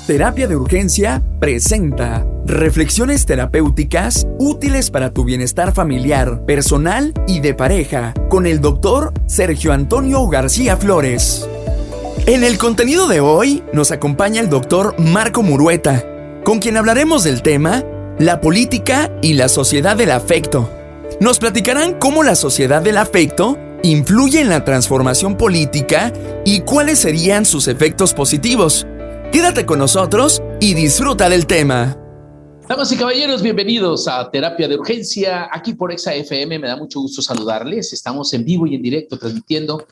Terapia de Urgencia presenta reflexiones terapéuticas útiles para tu bienestar familiar, personal y de pareja, con el doctor Sergio Antonio García Flores. En el contenido de hoy nos acompaña el doctor Marco Murueta, con quien hablaremos del tema la política y la sociedad del afecto. Nos platicarán cómo la sociedad del afecto influye en la transformación política y cuáles serían sus efectos positivos. Quédate con nosotros y disfruta del tema. Damas y caballeros, bienvenidos a Terapia de Urgencia, aquí por ExaFM. Me da mucho gusto saludarles. Estamos en vivo y en directo transmitiendo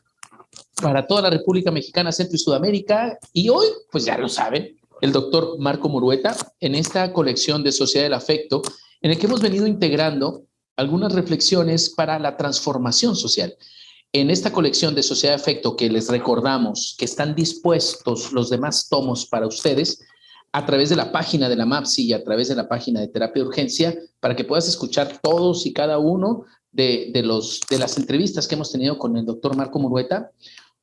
para toda la República Mexicana, Centro y Sudamérica. Y hoy, pues ya lo saben, el doctor Marco Murueta, en esta colección de Sociedad del Afecto, en el que hemos venido integrando algunas reflexiones para la transformación social. En esta colección de Sociedad de Afecto, que les recordamos que están dispuestos los demás tomos para ustedes, a través de la página de la MAPSI y a través de la página de Terapia de Urgencia, para que puedas escuchar todos y cada uno de las entrevistas que hemos tenido con el doctor Marco Murueta.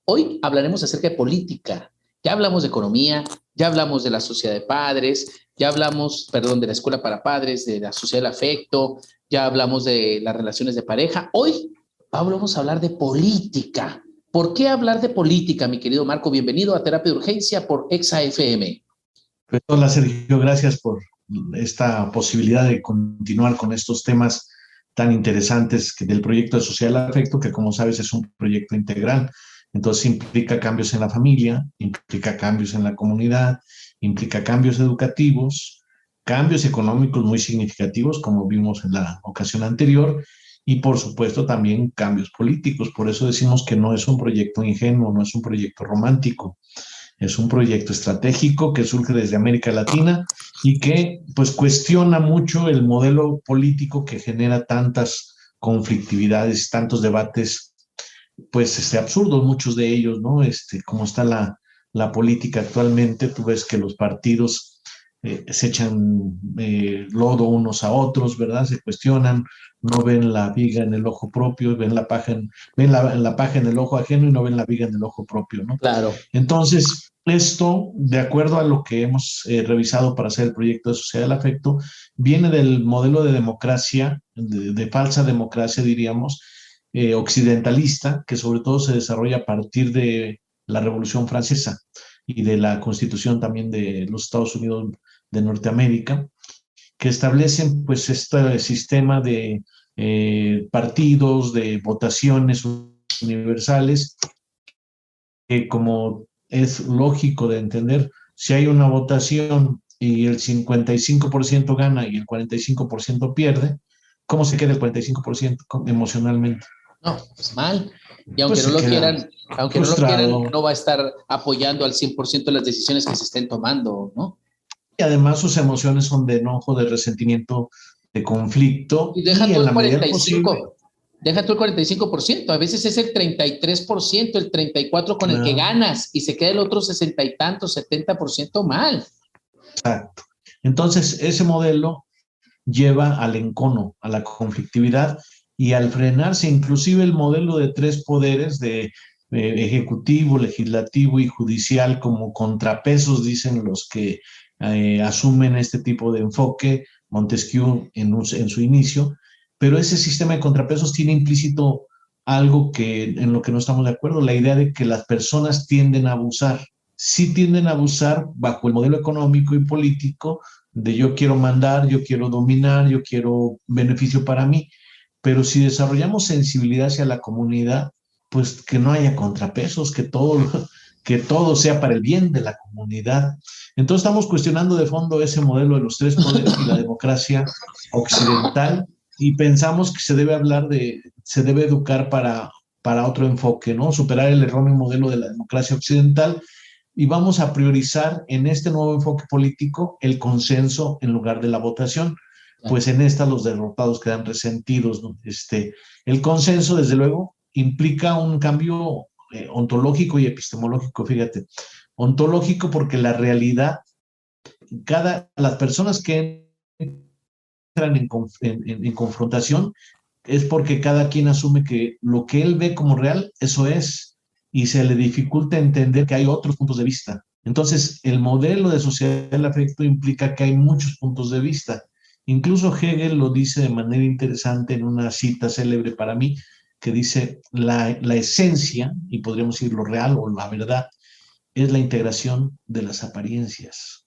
Hoy hablaremos acerca de política. Ya hablamos de economía, ya hablamos de la sociedad de padres, ya hablamos, de la escuela para padres, de la sociedad del afecto, ya hablamos de las relaciones de pareja. Hoy vamos a hablar de política. ¿Por qué hablar de política, mi querido Marco? Bienvenido a Terapia de Urgencia por ExaFM. Pues, hola, Sergio, gracias por esta posibilidad de continuar con estos temas tan interesantes del proyecto de Sociedad del Afecto, que como sabes es un proyecto integral. Entonces implica cambios en la familia, implica cambios en la comunidad, implica cambios educativos, cambios económicos muy significativos, como vimos en la ocasión anterior, y por supuesto también cambios políticos. Por eso decimos que no es un proyecto ingenuo, no es un proyecto romántico, es un proyecto estratégico que surge desde América Latina y que pues cuestiona mucho el modelo político que genera tantas conflictividades, tantos debates pues absurdos, muchos de ellos, ¿no? Como está la política actualmente, tú ves que los partidos se echan lodo unos a otros, ¿verdad? Se cuestionan, no ven la viga en el ojo propio, ven la paja en el ojo ajeno y no ven la viga en el ojo propio, ¿no? Claro. Entonces, esto, de acuerdo a lo que hemos revisado para hacer el proyecto de Sociedad del Afecto, viene del modelo de democracia, de falsa democracia, diríamos, occidentalista, que sobre todo se desarrolla a partir de la Revolución Francesa y de la Constitución también de los Estados Unidos de Norteamérica, que establecen pues este sistema de partidos, de votaciones universales, que como es lógico de entender, si hay una votación y el 55% gana y el 45% pierde, ¿cómo se queda el 45% emocionalmente? No, pues mal. Y aunque Pues no lo quieran, no va a estar apoyando al 100% las decisiones que se estén tomando, ¿no? Y además sus emociones son de enojo, de resentimiento, de conflicto. Y deja tú en el la medida 45%. posible, Deja tú el 45%. A veces es el 33%, el 34% con el que ganas y se queda el otro 60 y tanto, 70% mal. Exacto. Entonces, ese modelo lleva al encono, a la conflictividad y al frenarse inclusive el modelo de tres poderes de ejecutivo, legislativo y judicial como contrapesos, dicen los que asumen este tipo de enfoque, Montesquieu en su inicio, pero ese sistema de contrapesos tiene implícito algo en lo que no estamos de acuerdo, la idea de que las personas tienden a abusar. Sí tienden a abusar bajo el modelo económico y político de yo quiero mandar, yo quiero dominar, yo quiero beneficio para mí, pero si desarrollamos sensibilidad hacia la comunidad, pues que no haya contrapesos, que todo sea para el bien de la comunidad. Entonces estamos cuestionando de fondo ese modelo de los tres poderes y la democracia occidental y pensamos que se debe educar para otro enfoque, ¿no? Superar el erróneo modelo de la democracia occidental y vamos a priorizar en este nuevo enfoque político el consenso en lugar de la votación. Pues en esta los derrotados quedan resentidos, ¿no? El consenso, desde luego, implica un cambio ontológico y epistemológico, fíjate. Ontológico porque la realidad, las personas que entran en confrontación es porque cada quien asume que lo que él ve como real, eso es, y se le dificulta entender que hay otros puntos de vista, Entonces, el modelo de sociedad del afecto implica que hay muchos puntos de vista. Incluso Hegel lo dice de manera interesante en una cita célebre para mí, que dice, la esencia, y podríamos decir lo real o la verdad, es la integración de las apariencias.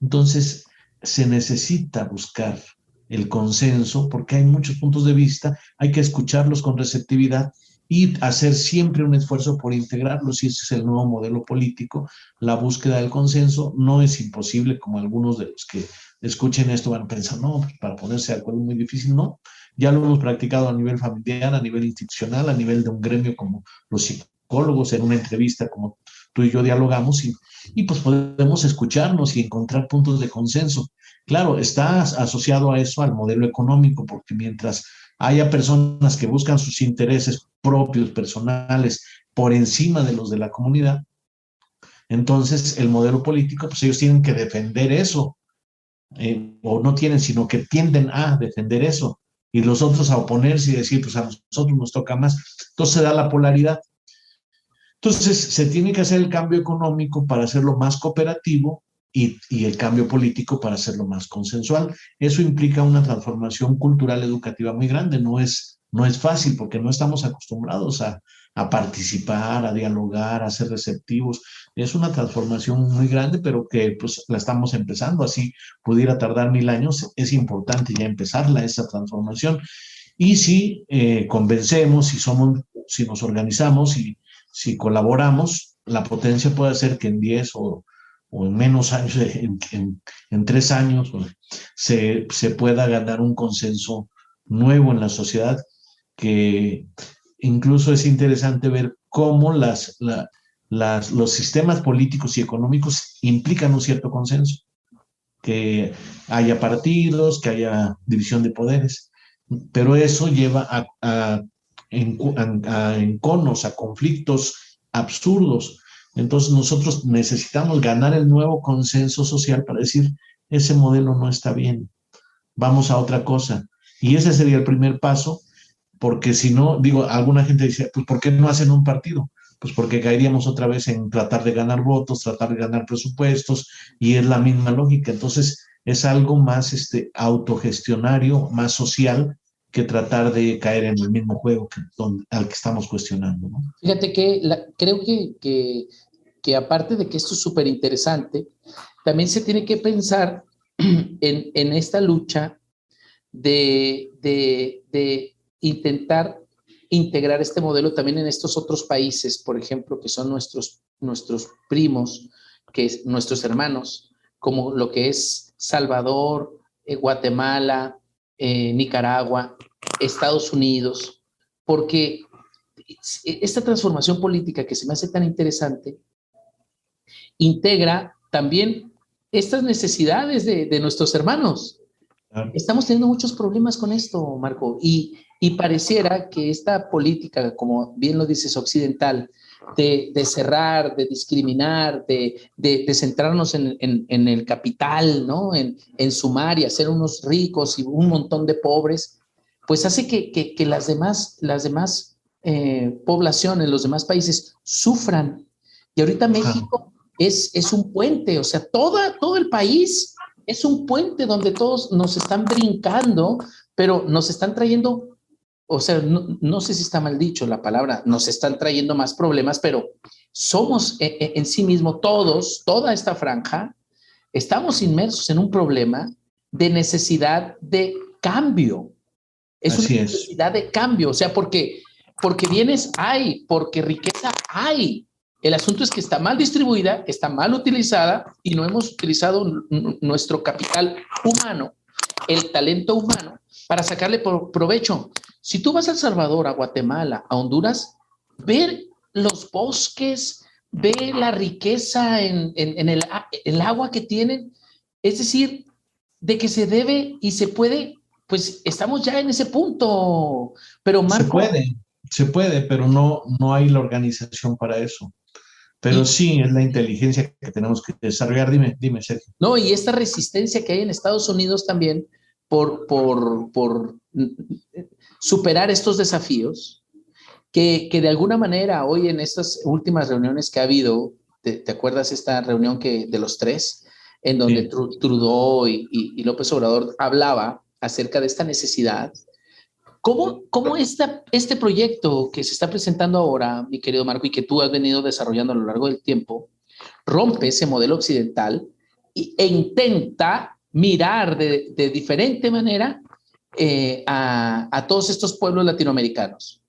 Entonces, se necesita buscar el consenso porque hay muchos puntos de vista, hay que escucharlos con receptividad y hacer siempre un esfuerzo por integrarlos, y ese es el nuevo modelo político. La búsqueda del consenso no es imposible, como algunos de los que escuchen esto van a pensar, no, pues para ponerse de acuerdo es muy difícil. No, ya lo hemos practicado a nivel familiar, a nivel institucional, a nivel de un gremio como los psicólogos, en una entrevista como tú y yo dialogamos, y pues podemos escucharnos y encontrar puntos de consenso. Claro, está asociado a eso al modelo económico, porque mientras haya personas que buscan sus intereses propios, personales, por encima de los de la comunidad, entonces el modelo político, pues ellos tienen que defender eso, o no tienen, sino que tienden a defender eso, y los otros a oponerse y decir, pues a nosotros nos toca más. Entonces se da la polaridad. Entonces, se tiene que hacer el cambio económico para hacerlo más cooperativo y el cambio político para hacerlo más consensual. Eso implica una transformación cultural educativa muy grande. No es fácil porque no estamos acostumbrados a participar, a dialogar, a ser receptivos. Es una transformación muy grande, pero que pues la estamos empezando. Así pudiera tardar 1000 años. Es importante ya empezarla, esa transformación. Y si convencemos, si nos organizamos y si colaboramos, la potencia puede hacer que en 10 o en menos años, en 3 años, se pueda ganar un consenso nuevo en la sociedad, que incluso es interesante ver cómo los sistemas políticos y económicos implican un cierto consenso, que haya partidos, que haya división de poderes, pero eso lleva a enconos, a conflictos absurdos. Entonces nosotros necesitamos ganar el nuevo consenso social para decir, ese modelo no está bien, vamos a otra cosa. Y ese sería el primer paso, porque si no, digo, alguna gente dice, pues ¿por qué no hacen un partido? Pues porque caeríamos otra vez en tratar de ganar votos, tratar de ganar presupuestos, y es la misma lógica. Entonces es algo más autogestionario, más social, que tratar de caer en el mismo juego al que estamos cuestionando, ¿no? Fíjate que creo que aparte de que esto es súper interesante, también se tiene que pensar en esta lucha de intentar integrar este modelo también en estos otros países, por ejemplo, que son nuestros primos, nuestros hermanos, como lo que es Salvador, Guatemala, Nicaragua, Estados Unidos, porque esta transformación política que se me hace tan interesante integra también estas necesidades de nuestros hermanos. Claro. Estamos teniendo muchos problemas con esto, Marco, y pareciera que esta política, como bien lo dices, occidental, de cerrar, de discriminar, de centrarnos en el capital, ¿no? En sumar y hacer unos ricos y un montón de pobres, pues hace que las demás poblaciones, los demás países sufran. Y ahorita México es un puente, o sea, todo el país es un puente donde todos nos están brincando, pero nos están trayendo, o sea, no sé si está mal dicho la palabra, nos están trayendo más problemas, pero somos en sí mismo todos, toda esta franja, estamos inmersos en un problema de necesidad de cambio. Es una necesidad de cambio, o sea, porque bienes hay, porque riqueza hay. El asunto es que está mal distribuida, está mal utilizada y no hemos utilizado nuestro capital humano, el talento humano, para sacarle provecho. Si tú vas a El Salvador, a Guatemala, a Honduras, ver los bosques, ver la riqueza en el agua que tienen, es decir, de que se debe y se puede, pues estamos ya en ese punto. Pero Marco, se puede, pero no hay la organización para eso. Pero sí, es la inteligencia que tenemos que desarrollar. Dime, Sergio. No, y esta resistencia que hay en Estados Unidos también por superar estos desafíos, que de alguna manera hoy en estas últimas reuniones que ha habido ¿te acuerdas esta reunión de los tres, en donde Sí. Trudeau y López Obrador hablaba acerca de esta necesidad? ¿Cómo este proyecto que se está presentando ahora, mi querido Marco, y que tú has venido desarrollando a lo largo del tiempo, rompe ese modelo occidental e intenta mirar de diferente manera a todos estos pueblos latinoamericanos?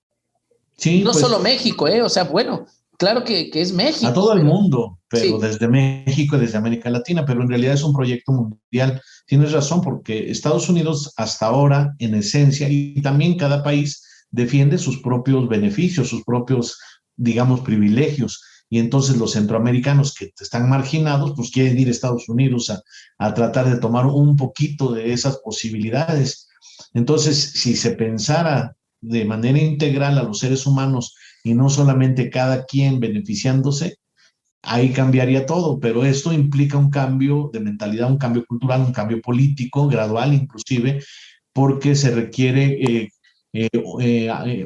Sí, No pues solo México, o sea, bueno, claro que es México. a todo el mundo, pero sí, desde México y desde América Latina, pero en realidad es un proyecto mundial. Tienes razón, porque Estados Unidos hasta ahora, en esencia, y también cada país defiende sus propios beneficios, sus propios, digamos, privilegios. Y entonces los centroamericanos que están marginados, pues quieren ir a Estados Unidos a tratar de tomar un poquito de esas posibilidades. Entonces, si se pensara de manera integral a los seres humanos y no solamente cada quien beneficiándose, ahí cambiaría todo, pero esto implica un cambio de mentalidad, un cambio cultural, un cambio político, gradual inclusive, porque se requiere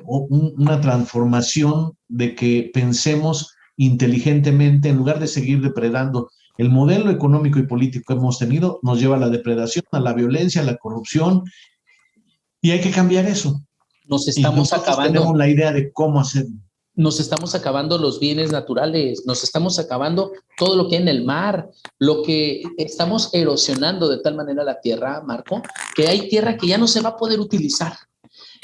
una transformación de que pensemos inteligentemente en lugar de seguir depredando. El modelo económico y político que hemos tenido nos lleva a la depredación, a la violencia, a la corrupción, y hay que cambiar eso. nos Y estamos nosotros tenemos acabando. la idea de cómo hacerlo. Nos estamos acabando los bienes naturales, nos estamos acabando todo lo que hay en el mar, lo que estamos erosionando de tal manera la tierra, Marco, que hay tierra que ya no se va a poder utilizar.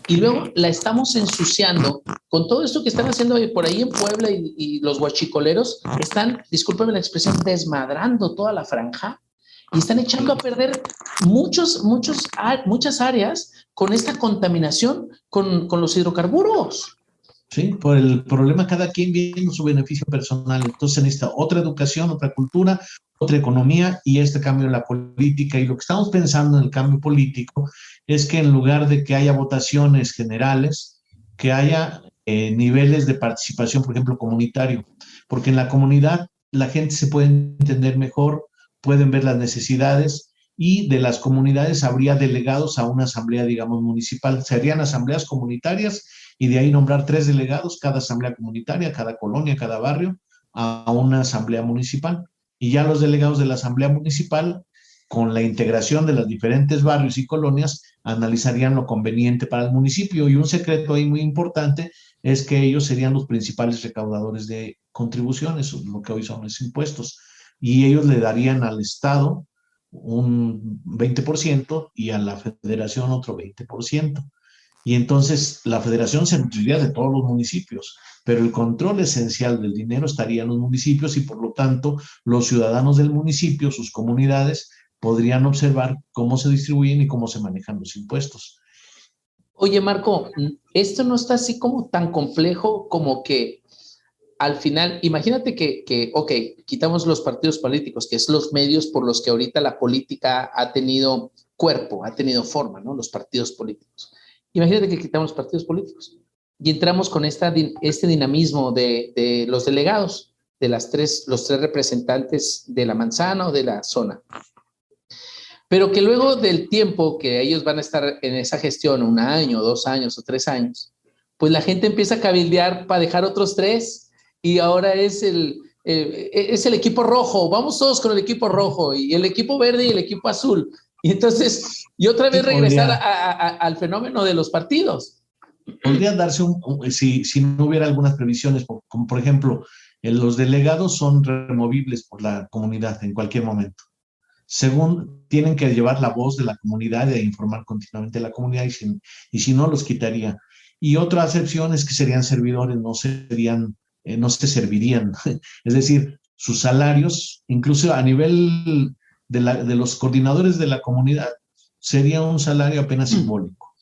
Y luego la estamos ensuciando con todo esto que están haciendo por ahí en Puebla y los guachicoleros están, discúlpeme la expresión, desmadrando toda la franja y están echando a perder muchas áreas con esta contaminación con los hidrocarburos. ¿Sí? Por el problema, cada quien viendo su beneficio personal. Entonces necesita otra educación, otra cultura, otra economía y este cambio en la política. Y lo que estamos pensando en el cambio político es que en lugar de que haya votaciones generales, que haya niveles de participación, por ejemplo, comunitario, porque en la comunidad la gente se puede entender mejor, pueden ver las necesidades y de las comunidades habría delegados a una asamblea, digamos, municipal. Serían asambleas comunitarias y de ahí nombrar 3 delegados, cada asamblea comunitaria, cada colonia, cada barrio, a una asamblea municipal. Y ya los delegados de la asamblea municipal, con la integración de los diferentes barrios y colonias, analizarían lo conveniente para el municipio. Y un secreto ahí muy importante es que ellos serían los principales recaudadores de contribuciones, lo que hoy son los impuestos. Y ellos le darían al Estado un 20% y a la federación otro 20%. Y entonces la federación se nutriría de todos los municipios, pero el control esencial del dinero estaría en los municipios y por lo tanto los ciudadanos del municipio, sus comunidades, podrían observar cómo se distribuyen y cómo se manejan los impuestos. Oye, Marco, esto no está así como tan complejo como que al final, imagínate ok, quitamos los partidos políticos, que es los medios por los que ahorita la política ha tenido cuerpo, ha tenido forma, ¿no? Los partidos políticos. Imagínate que quitamos los partidos políticos y entramos con este dinamismo de los delegados, de los 3 representantes de la manzana o de la zona. Pero que luego del tiempo que ellos van a estar en esa gestión, 1 año, 2 años o 3 años, pues la gente empieza a cabildear para dejar otros 3 y ahora es el equipo rojo, vamos todos con el equipo rojo y el equipo verde y el equipo azul. Y entonces, y otra vez regresar al fenómeno de los partidos. Podría darse si no hubiera algunas previsiones, como por ejemplo, los delegados son removibles por la comunidad en cualquier momento. Según tienen que llevar la voz de la comunidad e informar continuamente a la comunidad y si no, los quitaría. Y otra acepción es que serían servidores, no se servirían. Es decir, sus salarios, incluso a nivel de los coordinadores de la comunidad, sería un salario apenas simbólico.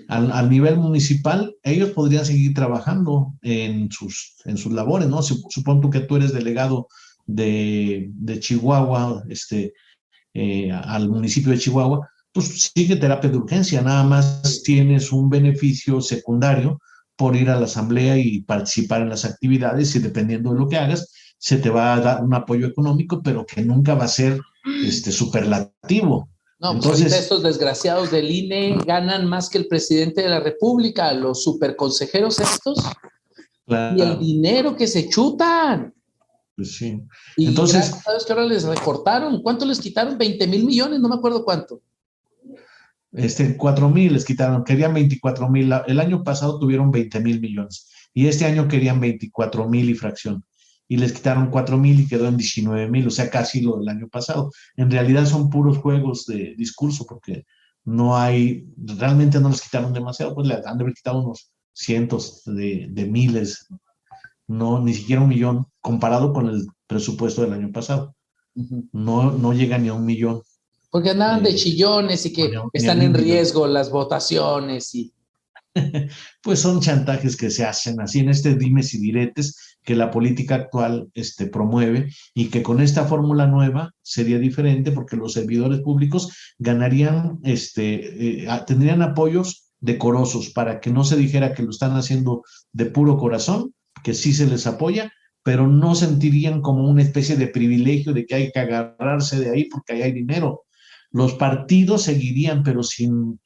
Al nivel municipal, ellos podrían seguir trabajando en sus labores, ¿no? Supongo que tú eres delegado de Chihuahua, al municipio de Chihuahua, pues sigue terapia de urgencia, nada más tienes un beneficio secundario por ir a la asamblea y participar en las actividades y dependiendo de lo que hagas, se te va a dar un apoyo económico, pero que nunca va a ser superlativo. No, pues ahorita estos desgraciados del INE ganan más que el presidente de la República, los superconsejeros estos, claro. Y el dinero que se chutan. Pues sí. Y Entonces, gracias a Dios que ahora les recortaron. ¿Cuánto les quitaron? 20,000 millones, no me acuerdo cuánto. 4,000 les quitaron, querían 24,000. El año pasado tuvieron 20,000 millones y este año querían 24,000 y fracción. Y les quitaron 4,000 y quedó en 19,000, o sea, casi lo del año pasado. En realidad son puros juegos de discurso porque no hay, realmente no les quitaron demasiado, pues le han de haber quitado unos cientos de miles, no, ni siquiera 1,000,000 comparado con el presupuesto del año pasado. No llega ni a 1,000,000. Porque andaban de chillones y que Ni a están en 1,000,000. riesgo las votaciones y... Pues son chantajes que se hacen así en dimes y diretes que la política actual promueve, y que con esta fórmula nueva sería diferente porque los servidores públicos ganarían, tendrían apoyos decorosos para que no se dijera que lo están haciendo de puro corazón, que sí se les apoya, pero no sentirían como una especie de privilegio de que hay que agarrarse de ahí porque ahí hay dinero. Los partidos seguirían, pero sin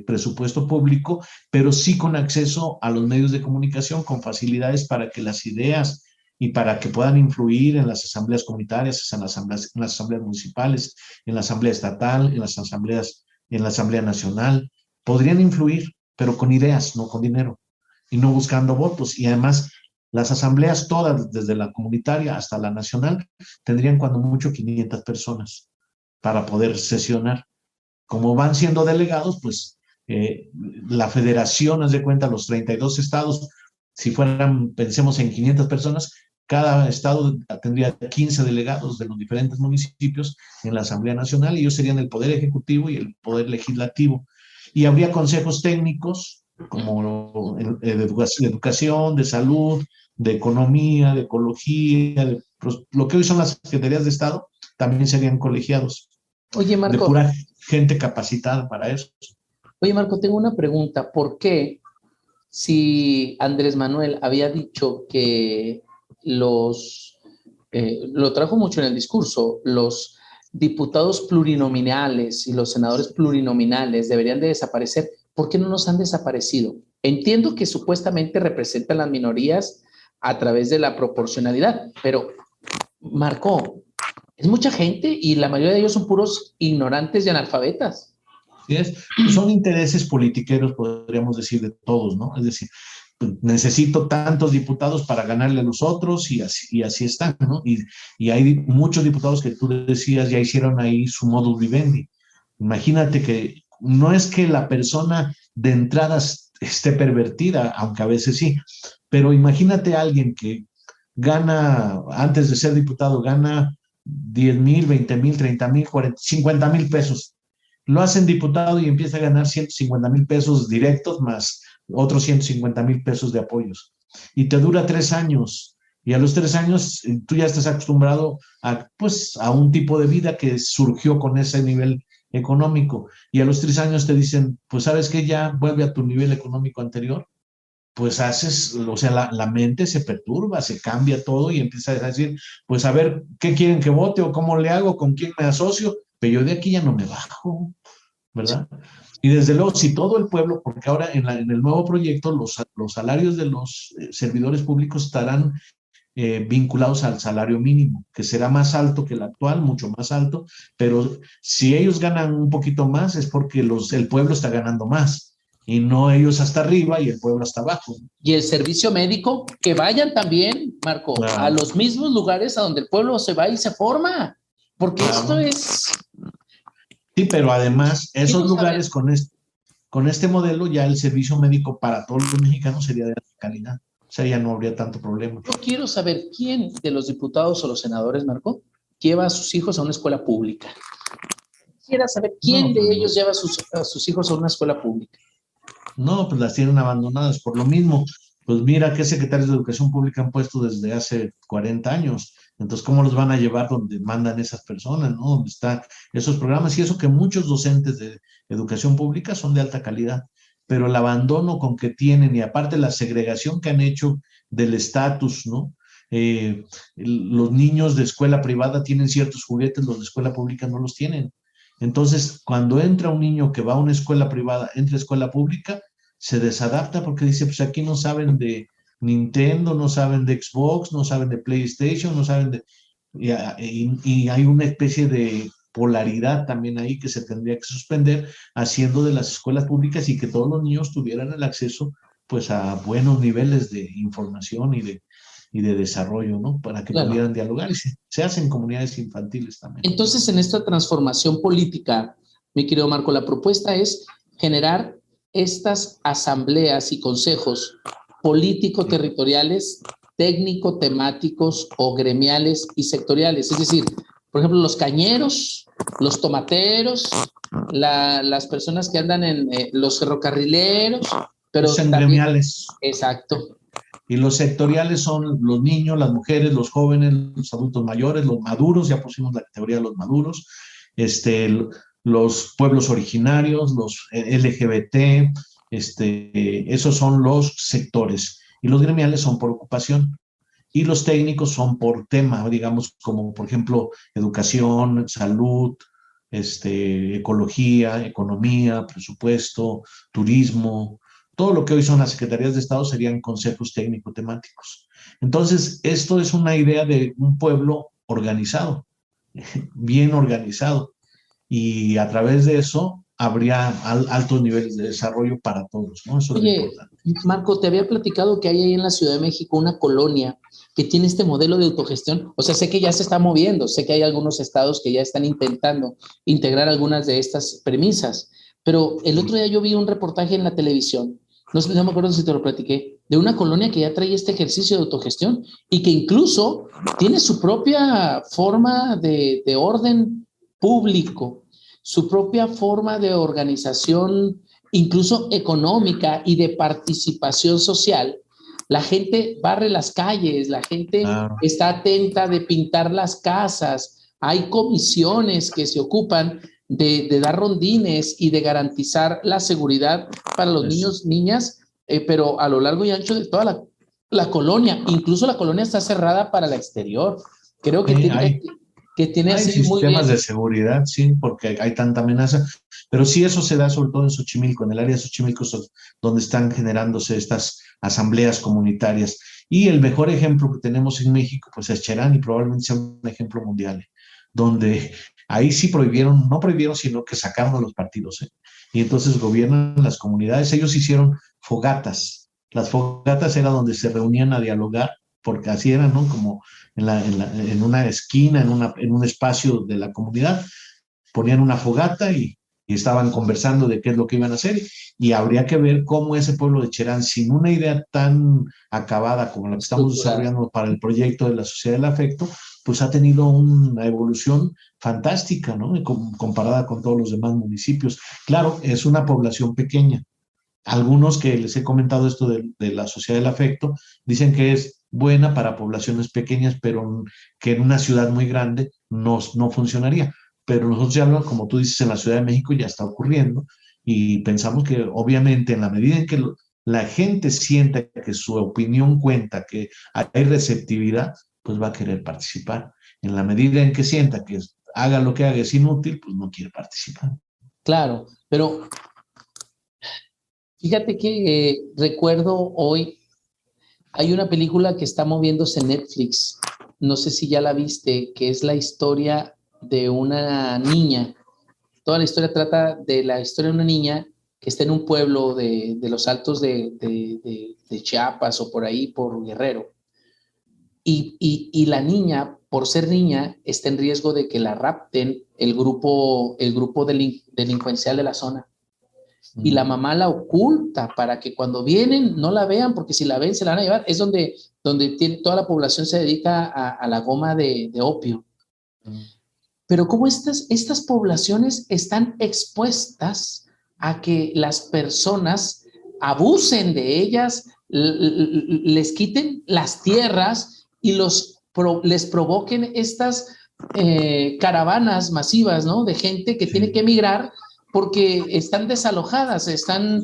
presupuesto público, pero sí con acceso a los medios de comunicación, con facilidades para que las ideas y para que puedan influir en las asambleas comunitarias, en las asambleas municipales, en la asamblea estatal, en la asamblea nacional. Podrían influir, pero con ideas, no con dinero, y no buscando votos. Y además, las asambleas todas, desde la comunitaria hasta la nacional, tendrían cuando mucho 500 personas para poder sesionar. Como van siendo delegados, pues la federación, haz de cuenta, los 32 estados, si fueran, pensemos en 500 personas, cada estado tendría 15 delegados de los diferentes municipios en la Asamblea Nacional, y ellos serían el poder ejecutivo y el poder legislativo. Y habría consejos técnicos, como de educación, de salud, de economía, de ecología, lo que hoy son las secretarías de Estado, también serían colegiados. Oye, Marco. De pura gente capacitada para eso. Oye, Marco, tengo una pregunta. ¿Por qué, si Andrés Manuel había dicho que lo trajo mucho en el discurso, los diputados plurinominales y los senadores plurinominales deberían de desaparecer, ¿por qué no nos han desaparecido? Entiendo que supuestamente representan las minorías a través de la proporcionalidad, pero, Marco, es mucha gente y la mayoría de ellos son puros ignorantes y analfabetas. ¿Sí es? Pues son intereses politiqueros, podríamos decir, de todos, ¿no? Es decir, necesito tantos diputados para ganarle a los otros, y así están, ¿no? Y hay muchos diputados que tú decías ya hicieron ahí su modus vivendi. Imagínate que no es que la persona de entrada esté pervertida, aunque a veces sí, pero imagínate a alguien que gana, antes de ser diputado, gana 10,000, 20,000, 30,000, 40, 50,000 pesos. Lo hacen diputado y empieza a ganar 150,000 pesos directos más otros 150,000 pesos de apoyos. Y te dura 3 años. Y a los 3 años tú ya estás acostumbrado a un tipo de vida que surgió con ese nivel económico. Y a los 3 años te dicen, pues sabes que ya vuelve a tu nivel económico anterior. Pues la mente se perturba, se cambia todo y empiezas a decir, pues a ver, ¿qué quieren que vote o cómo le hago, con quién me asocio? Pero yo de aquí ya no me bajo, ¿verdad? Y desde luego, si todo el pueblo, porque ahora en el nuevo proyecto los salarios de los servidores públicos estarán vinculados al salario mínimo, que será más alto que el actual, mucho más alto, pero si ellos ganan un poquito más es porque el pueblo está ganando más. Y no ellos hasta arriba y el pueblo hasta abajo. Y el servicio médico, que vayan también, Marco, claro, a los mismos lugares a donde el pueblo se va y se forma. Porque claro, esto es... Sí, pero además, esos lugares con este modelo, ya el servicio médico para todos los mexicanos sería de alta calidad. O sea, ya no habría tanto problema. Yo quiero saber quién de los diputados o los senadores, Marco, lleva a sus hijos a una escuela pública. Quiero saber quién de ellos lleva a sus hijos a una escuela pública. No, pues las tienen abandonadas por lo mismo. Pues mira qué secretarios de educación pública han puesto desde hace 40 años. Entonces, ¿cómo los van a llevar donde mandan esas personas, ¿no? Donde están esos programas. Y eso que muchos docentes de educación pública son de alta calidad. Pero el abandono con que tienen, y aparte la segregación que han hecho del estatus, ¿no? Los niños de escuela privada tienen ciertos juguetes, los de escuela pública no los tienen. Entonces, cuando entra un niño que va a una escuela privada, entra a escuela pública, se desadapta porque dice, pues aquí no saben de Nintendo, no saben de Xbox, no saben de PlayStation, no saben de... Y hay una especie de polaridad también ahí que se tendría que suspender, haciendo de las escuelas públicas y que todos los niños tuvieran el acceso pues a buenos niveles de información y de desarrollo, ¿no? Para que Claro. pudieran dialogar y se hacen comunidades infantiles también. Entonces, en esta transformación política, mi querido Marco, la propuesta es generar estas asambleas y consejos político-territoriales, técnico-temáticos o gremiales y sectoriales. Es decir, por ejemplo, los cañeros, los tomateros, las personas que andan en los ferrocarrileros, pero Son también, gremiales. exacto. Y los sectoriales son los niños, las mujeres, los jóvenes, los adultos mayores, los maduros, ya pusimos la categoría de los maduros, los pueblos originarios, los LGBT, esos son los sectores. Y los gremiales son por ocupación. Y los técnicos son por tema, digamos, como por ejemplo educación, salud, ecología, economía, presupuesto, turismo. Todo lo que hoy son las secretarías de Estado serían consejos técnico-temáticos. Entonces, esto es una idea de un pueblo organizado, bien organizado, y a través de eso habría altos niveles de desarrollo para todos, ¿no? Eso es lo importante. Marco, te había platicado que hay ahí en la Ciudad de México una colonia que tiene este modelo de autogestión. O sea, sé que ya se está moviendo, sé que hay algunos estados que ya están intentando integrar algunas de estas premisas, pero el otro día yo vi un reportaje en la televisión, no me acuerdo si te lo platiqué, de una colonia que ya trae este ejercicio de autogestión y que incluso tiene su propia forma de orden público, su propia forma de organización, incluso económica y de participación social. La gente barre las calles, la gente está atenta de pintar las casas, hay comisiones que se ocupan de dar rondines y de garantizar la seguridad para los niños, niñas, pero a lo largo y ancho de toda la colonia. Incluso la colonia está cerrada para el exterior. Creo que tiene hay así sistemas muy bien de seguridad, sí, porque hay tanta amenaza, pero sí eso se da sobre todo en Xochimilco, en el área de Xochimilco, donde están generándose estas asambleas comunitarias. Y el mejor ejemplo que tenemos en México, pues es Cherán, y probablemente sea un ejemplo mundial, donde ahí sí prohibieron, no prohibieron, sino que sacaron a los partidos, ¿eh? Y entonces gobiernan las comunidades. Ellos hicieron fogatas. Las fogatas era donde se reunían a dialogar, porque así eran, ¿no? Como en una esquina, en un espacio de la comunidad, ponían una fogata y estaban conversando de qué es lo que iban a hacer, y habría que ver cómo ese pueblo de Cherán, sin una idea tan acabada como la que estamos desarrollando para el proyecto de la Sociedad del Afecto, pues ha tenido una evolución fantástica, ¿no? Comparada con todos los demás municipios. Claro, es una población pequeña. Algunos que les he comentado esto de la Sociedad del Afecto dicen que es buena para poblaciones pequeñas, pero que en una ciudad muy grande no funcionaría. Pero nosotros ya, como tú dices, en la Ciudad de México ya está ocurriendo, y pensamos que obviamente en la medida en que la gente sienta que su opinión cuenta, que hay receptividad, pues va a querer participar. En la medida en que sienta que haga lo que haga es inútil, pues no quiere participar. Claro, pero fíjate que recuerdo hoy, hay una película que está moviéndose en Netflix, no sé si ya la viste, que es la historia de una niña. Toda la historia trata de la historia de una niña que está en un pueblo de los altos de Chiapas o por ahí, por Guerrero. Y la niña, por ser niña, está en riesgo de que la rapten el grupo delincuencial de la zona. Y la mamá la oculta para que cuando vienen no la vean, porque si la ven se la van a llevar. Es donde toda la población se dedica a la goma de opio. Pero cómo estas poblaciones están expuestas a que las personas abusen de ellas, les quiten las tierras y les provoquen estas caravanas masivas, ¿no? De gente que tiene que emigrar porque están desalojadas, están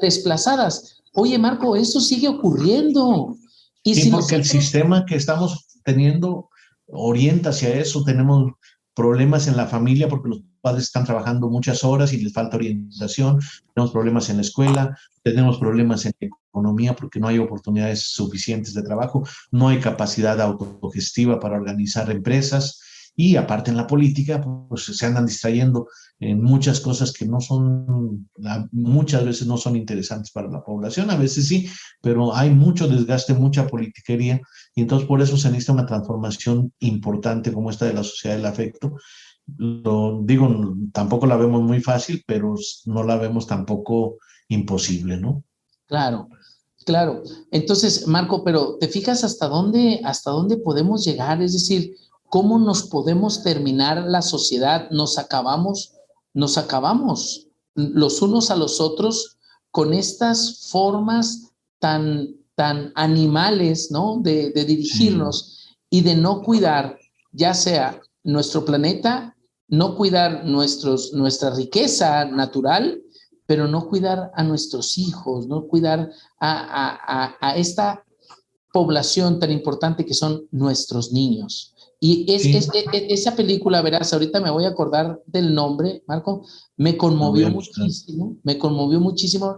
desplazadas. Oye, Marco, eso sigue ocurriendo. Y sí, porque el sistema que estamos teniendo orienta hacia eso. Tenemos problemas en la familia porque los padres están trabajando muchas horas y les falta orientación. Tenemos problemas en la escuela, tenemos problemas en la economía porque no hay oportunidades suficientes de trabajo, no hay capacidad autogestiva para organizar empresas y aparte en la política pues se andan distrayendo en muchas cosas que no son, muchas veces no son interesantes para la población, a veces sí, pero hay mucho desgaste, mucha politiquería y entonces por eso se necesita una transformación importante como esta de la sociedad del afecto. Lo digo, tampoco la vemos muy fácil, pero no la vemos tampoco imposible, ¿no? Claro, claro. Entonces, Marco, pero ¿te fijas hasta dónde podemos llegar? Es decir, ¿cómo nos podemos terminar la sociedad? Nos acabamos los unos a los otros con estas formas tan animales, ¿no? De dirigirnos y de no cuidar, ya sea nuestro planeta, no cuidar nuestra riqueza natural, pero no cuidar a nuestros hijos, no cuidar a esta población tan importante que son nuestros niños. Y esa película, verás, ahorita me voy a acordar del nombre, Marco, me conmovió muchísimo.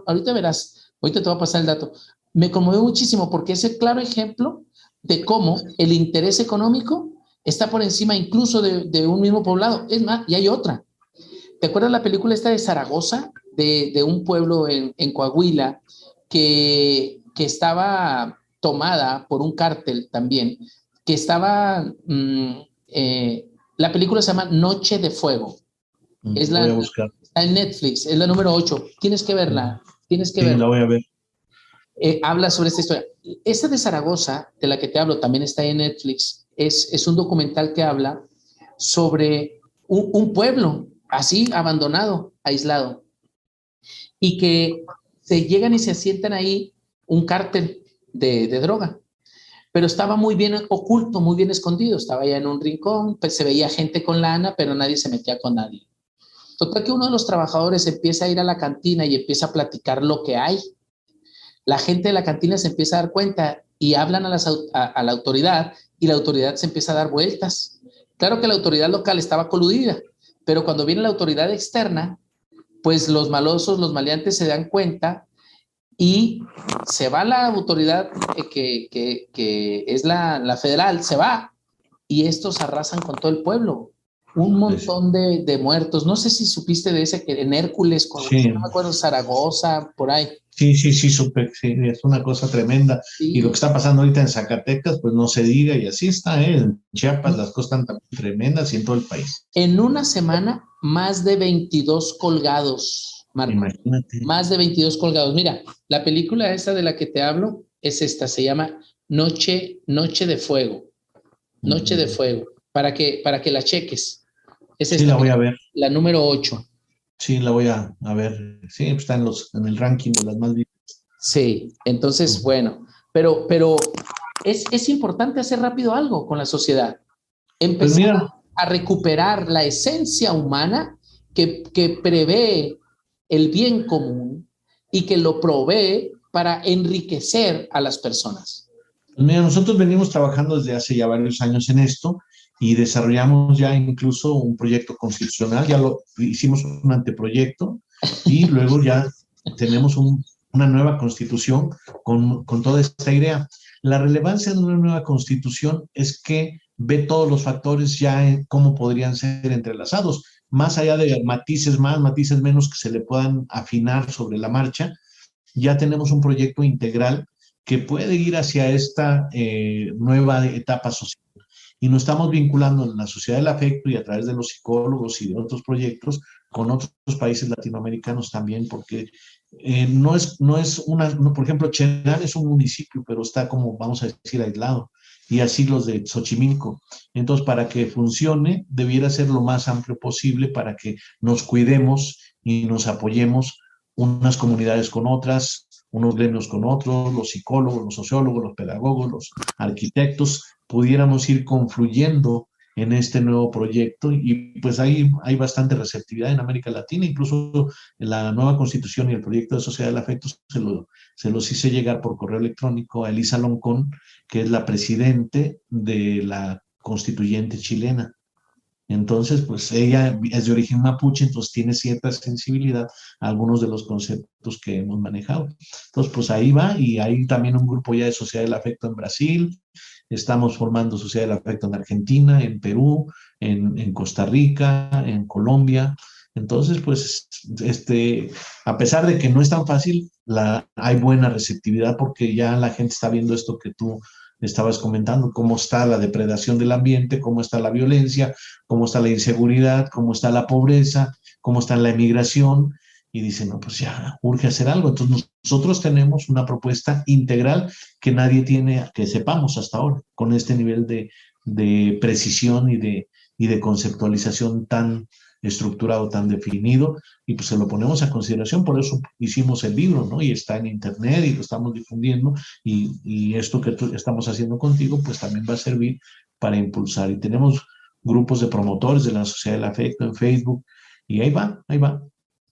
Ahorita verás, ahorita te voy a pasar el dato. Me conmovió muchísimo porque es el claro ejemplo de cómo el interés económico está por encima incluso de un mismo poblado. Es más, y hay otra. ¿Te acuerdas la película esta de Zaragoza? De un pueblo en Coahuila que estaba tomada por un cártel también, que estaba, la película se llama Noche de Fuego. Voy a buscar. Está en Netflix, es la número 8. Tienes que verla, verla. La voy a ver. Habla sobre esta historia. Esta de Zaragoza, de la que te hablo, también está en Netflix. Es un documental que habla sobre un pueblo así, abandonado, aislado, y que se llegan y se asientan ahí un cártel de droga, pero estaba muy bien oculto, muy bien escondido, estaba allá en un rincón, pues se veía gente con lana, pero nadie se metía con nadie. Total que uno de los trabajadores empieza a ir a la cantina y empieza a platicar lo que hay. La gente de la cantina se empieza a dar cuenta y hablan a la autoridad y la autoridad se empieza a dar vueltas. Claro que la autoridad local estaba coludida, pero cuando viene la autoridad externa, pues los malosos, los maleantes se dan cuenta y se va la autoridad que es la federal, se va y estos arrasan con todo el pueblo. Un montón de muertos. No sé si supiste de ese que en Hércules, no me acuerdo, Zaragoza, por ahí. Sí, supe, sí, es una cosa tremenda. Sí. Y lo que está pasando ahorita en Zacatecas, pues no se diga, y así está, en Chiapas las cosas están tremendas y en todo el país. En una semana, más de 22 colgados, Marco. Imagínate. Más de 22 colgados. Mira, la película esta de la que te hablo es esta, se llama Noche de Fuego. Noche de Fuego, para que la cheques. Es esta, sí, la voy a ver. La número 8. Sí, la voy a ver. Sí, está en el ranking de las más vistas. Sí, entonces, bueno, pero es importante hacer rápido algo con la sociedad. Empezar a recuperar la esencia humana que prevé el bien común y que lo provee para enriquecer a las personas. Mira, nosotros venimos trabajando desde hace ya varios años en esto y desarrollamos ya incluso un proyecto constitucional, ya lo hicimos un anteproyecto y luego ya tenemos una nueva constitución con toda esta idea. La relevancia de una nueva constitución es que ve todos los factores ya en cómo podrían ser entrelazados, más allá de matices más, matices menos que se le puedan afinar sobre la marcha, ya tenemos un proyecto integral que puede ir hacia esta nueva etapa social. Y nos estamos vinculando en la sociedad del afecto y a través de los psicólogos y de otros proyectos con otros países latinoamericanos también, porque no es por ejemplo, Cherán es un municipio, pero está como, vamos a decir, aislado, y así los de Xochimilco. Entonces, para que funcione, debiera ser lo más amplio posible para que nos cuidemos y nos apoyemos unas comunidades con otras, unos gremios con otros, los psicólogos, los sociólogos, los pedagogos, los arquitectos, pudiéramos ir confluyendo en este nuevo proyecto y pues hay bastante receptividad en América Latina, incluso la nueva constitución y el proyecto de sociedad del afecto se los hice llegar por correo electrónico a Elisa Loncón, que es la presidente de la constituyente chilena. Entonces, pues ella es de origen mapuche, entonces tiene cierta sensibilidad a algunos de los conceptos que hemos manejado. Entonces, pues ahí va, y hay también un grupo ya de Sociedad del Afecto en Brasil, estamos formando Sociedad del Afecto en Argentina, en Perú, en Costa Rica, en Colombia. Entonces, pues, a pesar de que no es tan fácil, hay buena receptividad porque ya la gente está viendo esto que tú estabas comentando, cómo está la depredación del ambiente, cómo está la violencia, cómo está la inseguridad, cómo está la pobreza, cómo está la emigración, y dicen, no, pues ya urge hacer algo. Entonces nosotros tenemos una propuesta integral que nadie tiene, que sepamos hasta ahora, con este nivel de precisión y de conceptualización tan estructurado, tan definido, y pues se lo ponemos a consideración. Por eso hicimos el libro, ¿no? Y está en internet y lo estamos difundiendo, y esto que estamos haciendo contigo, pues también va a servir para impulsar. Y tenemos grupos de promotores de la Sociedad del Afecto en Facebook, y ahí va, ahí va.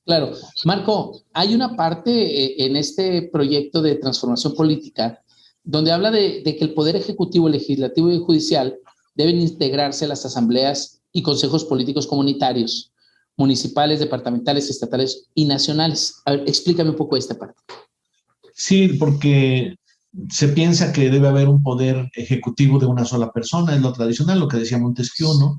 Claro. Marco, hay una parte en este proyecto de transformación política donde habla de que el Poder Ejecutivo, Legislativo y Judicial deben integrarse a las asambleas y consejos políticos comunitarios, municipales, departamentales, estatales y nacionales. A ver, explícame un poco esta parte. Sí, porque se piensa que debe haber un poder ejecutivo de una sola persona, es lo tradicional, lo que decía Montesquieu, ¿no?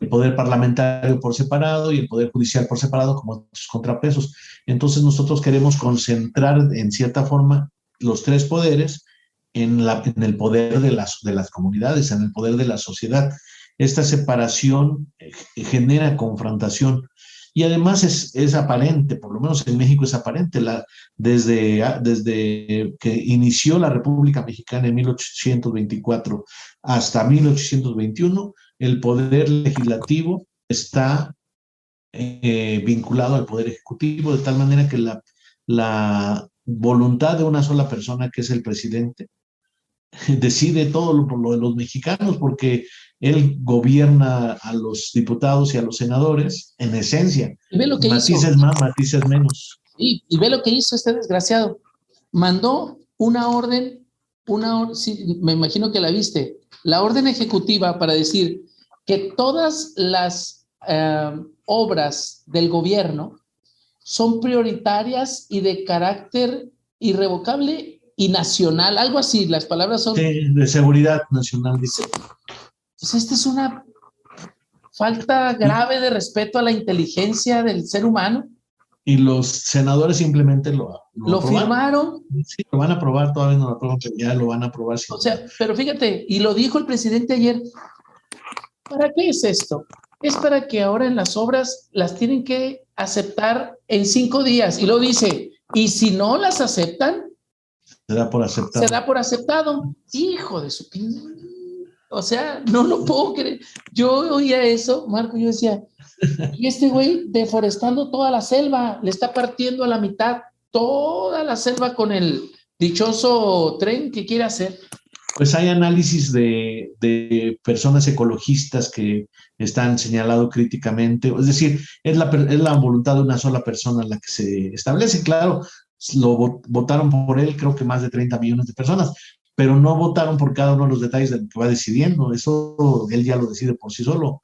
El poder parlamentario por separado y el poder judicial por separado como sus contrapesos. Entonces nosotros queremos concentrar en cierta forma los tres poderes en el poder de las comunidades, en el poder de la sociedad. Esta separación genera confrontación. Y además es aparente, por lo menos en México es aparente, desde que inició la República Mexicana en 1824 hasta 1821, el poder legislativo está vinculado al poder ejecutivo, de tal manera que la voluntad de una sola persona, que es el presidente, decide todo lo de los mexicanos, porque él gobierna a los diputados y a los senadores, en esencia. Y ve lo que matices hizo. Más, matices menos. Y ve lo que hizo este desgraciado. Mandó una orden, sí, me imagino que la viste, la orden ejecutiva para decir que todas las obras del gobierno son prioritarias y de carácter irrevocable y nacional, algo así, las palabras son... Sí, de seguridad nacional, dice. Pues esta es una falta grave de respeto a la inteligencia del ser humano. Y los senadores simplemente lo firmaron. Sí, lo van a aprobar, todavía no lo aprueban, pero ya lo van a aprobar. O sea, pero fíjate, y lo dijo el presidente ayer, ¿para qué es esto? Es para que ahora en las obras las tienen que aceptar en 5 días. Y lo dice, y si no las aceptan, se da por aceptado. Se da por aceptado. Hijo de su pinche. O sea, no lo puedo creer. Yo oía eso, Marco, yo decía, y este güey deforestando toda la selva, le está partiendo a la mitad toda la selva con el dichoso tren que quiere hacer. Pues hay análisis de personas ecologistas que están señalado críticamente, es decir, es la voluntad de una sola persona la que se establece. Claro, lo votaron por él, creo que más de 30 millones de personas, pero no votaron por cada uno de los detalles de lo que va decidiendo. Eso él ya lo decide por sí solo.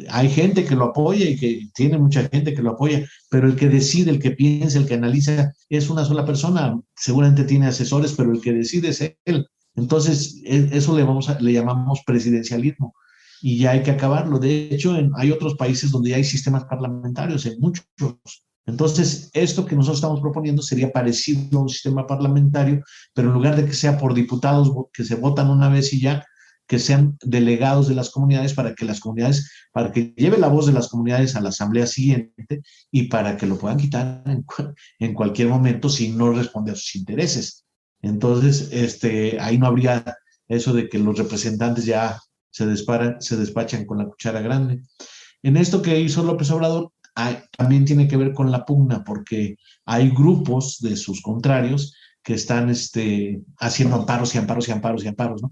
Hay gente que lo apoya y que tiene mucha gente que lo apoya, pero el que decide, el que piensa, el que analiza es una sola persona. Seguramente tiene asesores, pero el que decide es él. Entonces, eso le llamamos presidencialismo, y ya hay que acabarlo. De hecho, hay otros países donde ya hay sistemas parlamentarios, en muchos. Entonces, esto que nosotros estamos proponiendo sería parecido a un sistema parlamentario, pero en lugar de que sea por diputados que se votan una vez y ya, que sean delegados de las comunidades, para que lleve la voz de las comunidades a la asamblea siguiente, y para que lo puedan quitar en cualquier momento si no responde a sus intereses. Entonces, ahí no habría eso de que los representantes ya se despachan con la cuchara grande. En esto que hizo López Obrador, también tiene que ver con la pugna, porque hay grupos de sus contrarios que están haciendo amparos y amparos y amparos y amparos, ¿no?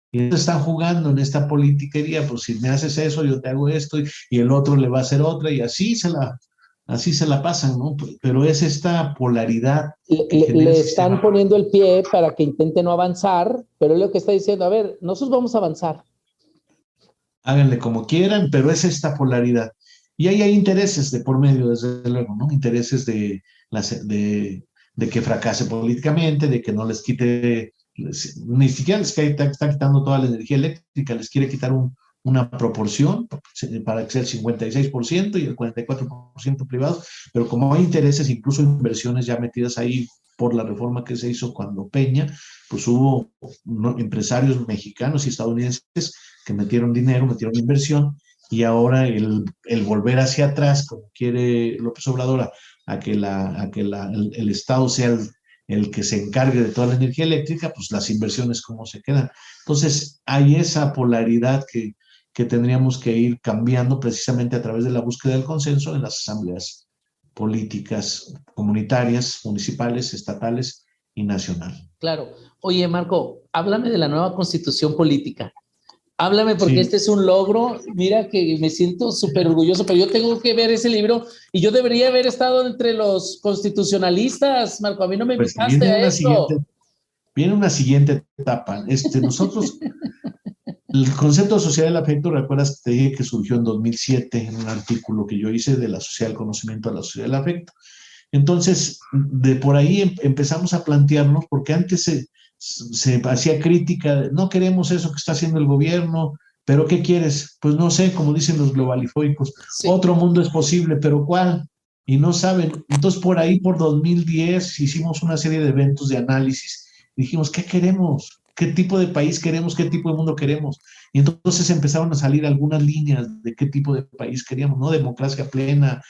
Y están jugando en esta politiquería, pues si me haces eso, yo te hago esto, y el otro le va a hacer otra, y así se la pasan, ¿no? Pero es esta polaridad. Le están poniendo el pie para que intente no avanzar, pero es lo que está diciendo, a ver, nosotros vamos a avanzar. háganle como quieran, pero es esta polaridad. Y ahí hay intereses de por medio, desde luego, ¿no? Intereses de que fracase políticamente, de que no les quite, ni siquiera les está quitando toda la energía eléctrica, les quiere quitar una proporción para que sea el 56% y el 44% privados, pero como hay intereses, incluso inversiones ya metidas ahí por la reforma que se hizo cuando Peña, pues hubo empresarios mexicanos y estadounidenses que metieron dinero, metieron inversión, y ahora el volver hacia atrás, como quiere López Obrador, a que el Estado sea el que se encargue de toda la energía eléctrica, pues las inversiones cómo se quedan. Entonces, hay esa polaridad que tendríamos que ir cambiando precisamente a través de la búsqueda del consenso en las asambleas políticas comunitarias, municipales, estatales y nacional. Claro. Oye, Marco, háblame de la nueva constitución política. Háblame porque este es un logro. Mira que me siento súper orgulloso, pero yo tengo que ver ese libro y yo debería haber estado entre los constitucionalistas, Marco. A mí no me invitaste a esto. Viene una siguiente etapa. Nosotros, el concepto de sociedad del afecto, recuerdas que te dije que surgió en 2007 en un artículo que yo hice de la sociedad del conocimiento a la sociedad del afecto. Entonces, de por ahí empezamos a plantearnos, porque antes se hacía crítica, no queremos eso que está haciendo el gobierno, pero ¿qué quieres? Pues no sé, como dicen los globalifoicos, otro mundo es posible, pero ¿cuál? Y no saben. Entonces, por ahí, por 2010, hicimos una serie de eventos de análisis. Dijimos, ¿qué queremos? ¿Qué tipo de país queremos? ¿Qué tipo de mundo queremos? Y entonces empezaron a salir algunas líneas de qué tipo de país queríamos, ¿no? Democracia plena,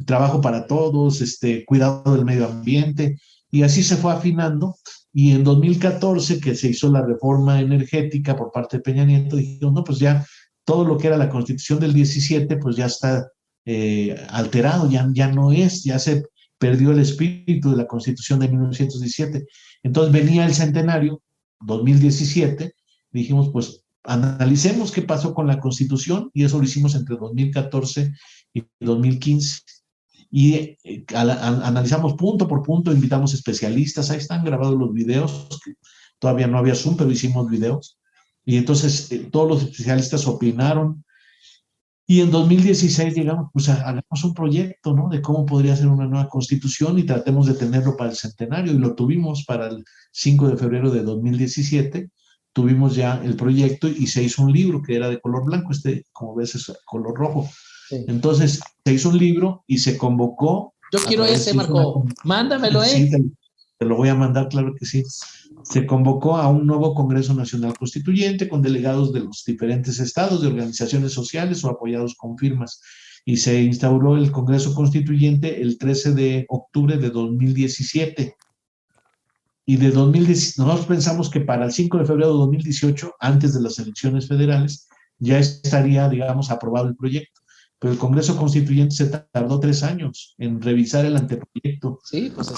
trabajo para todos, cuidado del medio ambiente, y así se fue afinando. Y en 2014, que se hizo la reforma energética por parte de Peña Nieto, dijeron, no, pues ya todo lo que era la Constitución del 17, pues ya está alterado, ya no es, ya se perdió el espíritu de la Constitución de 1917. Entonces venía el centenario, 2017, dijimos, pues analicemos qué pasó con la Constitución, y eso lo hicimos entre 2014 y 2015. Y analizamos punto por punto, invitamos especialistas, ahí están grabados los videos, que todavía no había Zoom, pero hicimos videos, y entonces todos los especialistas opinaron, y en 2016 llegamos, pues hagamos un proyecto, ¿no? De cómo podría ser una nueva constitución y tratemos de tenerlo para el centenario, y lo tuvimos para el 5 de febrero de 2017, tuvimos ya el proyecto y se hizo un libro que era de color blanco, como ves es color rojo. Sí. Entonces se hizo un libro y se convocó. Yo quiero ese, Marco. Mándamelo, Sí, te lo voy a mandar, claro que sí. Se convocó a un nuevo Congreso Nacional Constituyente con delegados de los diferentes estados, de organizaciones sociales o apoyados con firmas. Y se instauró el Congreso Constituyente el 13 de octubre de 2017. Y de 2017, nosotros pensamos que para el 5 de febrero de 2018, antes de las elecciones federales, ya estaría, digamos, aprobado el proyecto. Pero el Congreso Constituyente se tardó 3 años en revisar el anteproyecto. Sí, pues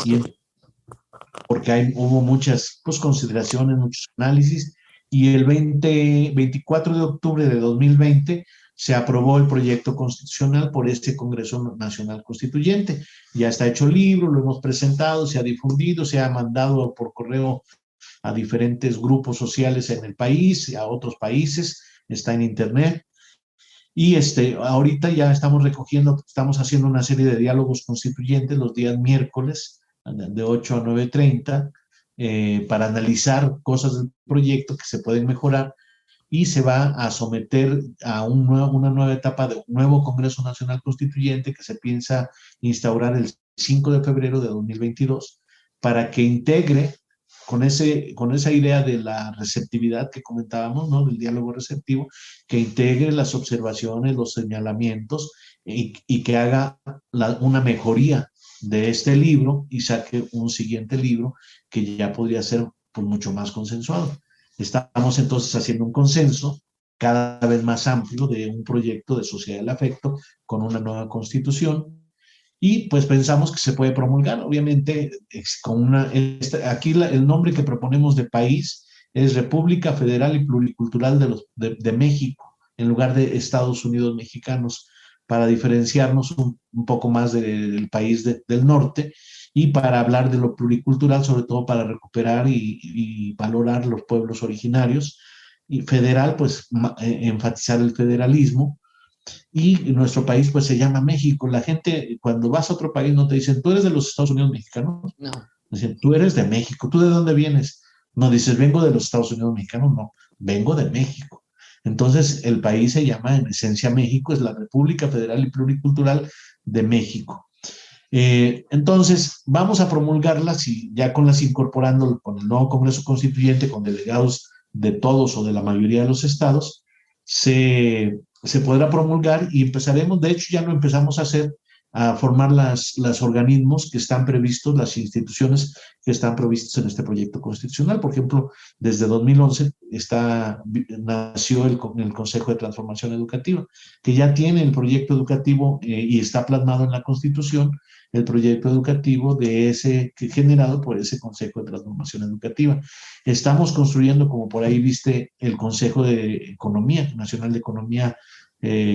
porque hubo muchas consideraciones, muchos análisis, y el 24 de octubre de 2020 se aprobó el proyecto constitucional por este Congreso Nacional Constituyente. Ya está hecho el libro, lo hemos presentado, se ha difundido, se ha mandado por correo a diferentes grupos sociales en el país, a otros países, está en internet. Y ahorita ya estamos haciendo una serie de diálogos constituyentes los días miércoles, de 8 a 9:30, para analizar cosas del proyecto que se pueden mejorar, y se va a someter a una nueva etapa de un nuevo Congreso Nacional Constituyente que se piensa instaurar el 5 de febrero de 2022, para que integre con esa idea de la receptividad que comentábamos, ¿no? Del diálogo receptivo, que integre las observaciones, los señalamientos, y que haga una mejoría de este libro y saque un siguiente libro que ya podría ser pues, mucho más consensuado. Estamos entonces haciendo un consenso cada vez más amplio de un proyecto de sociedad del afecto con una nueva constitución, y pues pensamos que se puede promulgar, obviamente, aquí el nombre que proponemos de país es República Federal y Pluricultural de México, en lugar de Estados Unidos Mexicanos, para diferenciarnos un poco más del país del norte, y para hablar de lo pluricultural, sobre todo para recuperar y valorar los pueblos originarios, y federal, pues enfatizar el federalismo. Y nuestro país pues se llama México. La gente cuando vas a otro país no te dicen, tú eres de los Estados Unidos mexicanos. No. Dicen, tú eres de México. ¿Tú de dónde vienes? No dices, vengo de los Estados Unidos mexicanos. No, vengo de México. Entonces el país se llama en esencia México, es la República Federal y Pluricultural de México. Entonces vamos a promulgarlas y ya con las incorporando con el nuevo Congreso Constituyente, con delegados de todos o de la mayoría de los estados, se podrá promulgar y empezaremos, de hecho ya lo empezamos a hacer, a formar los organismos que están previstos, las instituciones que están previstas en este proyecto constitucional. Por ejemplo, desde 2011 nació el Consejo de Transformación Educativa, que ya tiene el proyecto educativo y está plasmado en la Constitución, el proyecto educativo generado por ese Consejo de Transformación Educativa. Estamos construyendo, como por ahí viste, el Consejo de Economía, Nacional de Economía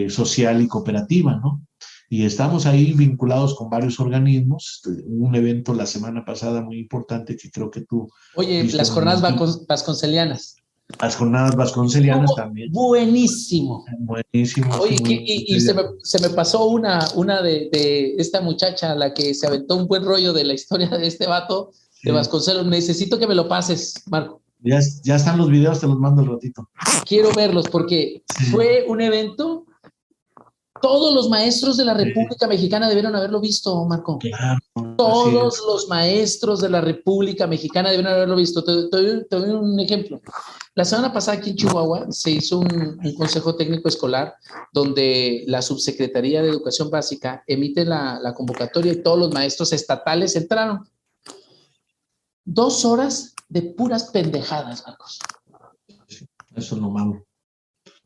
Social y Cooperativa, ¿no? Y estamos ahí vinculados con varios organismos. Un evento la semana pasada muy importante que creo que tú... Oye, las jornadas vasconcelianas. Las jornadas vasconcelianas también. Buenísimo. Buenísimo. Oye, y se me pasó una de esta muchacha, la que se aventó un buen rollo de la historia de este vato de Vasconcelos. Necesito que me lo pases, Marco. Ya están los videos, te los mando al ratito. Quiero verlos porque fue un evento... Todos los maestros de la República Mexicana debieron haberlo visto, Marco. Claro. Todos los maestros de la República Mexicana debieron haberlo visto. Te doy un ejemplo. La semana pasada aquí en Chihuahua se hizo un consejo técnico escolar donde la Subsecretaría de Educación Básica emite la convocatoria y todos los maestros estatales entraron. 2 horas de puras pendejadas, Marcos. Eso es lo malo.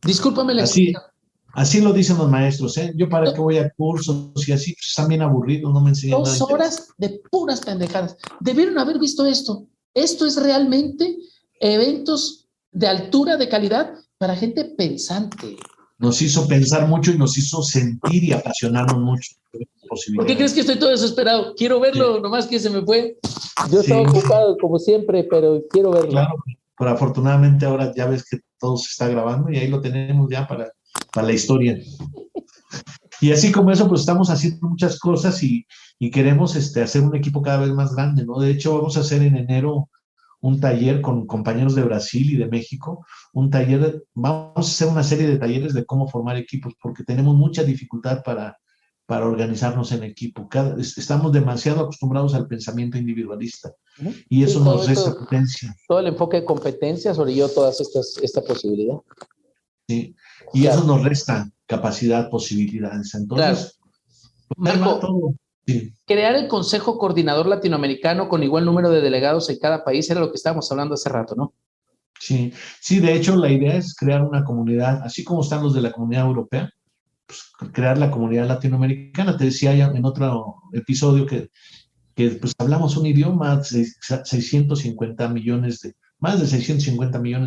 Discúlpame la expresión. Así lo dicen los maestros, ¿eh? Yo para qué voy a cursos y así, pues, están bien aburridos, no me enseñan nada. 2 horas de puras pendejadas. Debieron haber visto esto. Esto es realmente eventos de altura, de calidad, para gente pensante. Nos hizo pensar mucho y nos hizo sentir y apasionarnos mucho. ¿Por qué crees que estoy todo desesperado? Quiero verlo, nomás que se me fue. Yo estaba ocupado como siempre, pero quiero verlo. Claro, pero afortunadamente ahora ya ves que todo se está grabando y ahí lo tenemos ya para la historia. Y así como eso, pues estamos haciendo muchas cosas y queremos hacer un equipo cada vez más grande, ¿no? De hecho, vamos a hacer en enero un taller con compañeros de Brasil y de México, vamos a hacer una serie de talleres de cómo formar equipos, porque tenemos mucha dificultad para organizarnos en equipo. Estamos demasiado acostumbrados al pensamiento individualista y eso nos resta potencia. Todo el enfoque de competencias orilló todas esta posibilidad. Sí, y eso nos resta capacidad, posibilidades. Entonces, Marco, crear el Consejo Coordinador Latinoamericano con igual número de delegados en cada país era lo que estábamos hablando hace rato, ¿no? Sí, de hecho la idea es crear una comunidad, así como están los de la Comunidad Europea, pues, crear la comunidad latinoamericana. Te decía ya en otro episodio que pues hablamos un idioma, más de 650 millones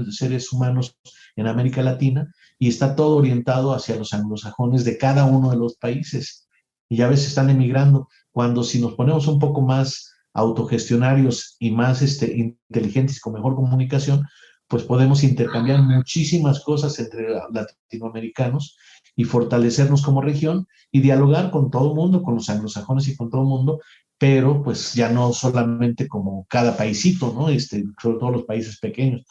de seres humanos en América Latina, y está todo orientado hacia los anglosajones de cada uno de los países. Y ya ves, están emigrando. Cuando si nos ponemos un poco más autogestionarios y más inteligentes, con mejor comunicación, pues podemos intercambiar muchísimas cosas entre latinoamericanos y fortalecernos como región y dialogar con todo el mundo, con los anglosajones y con todo el mundo, pero pues ya no solamente como cada paísito, ¿no? Sobre todo los países pequeños,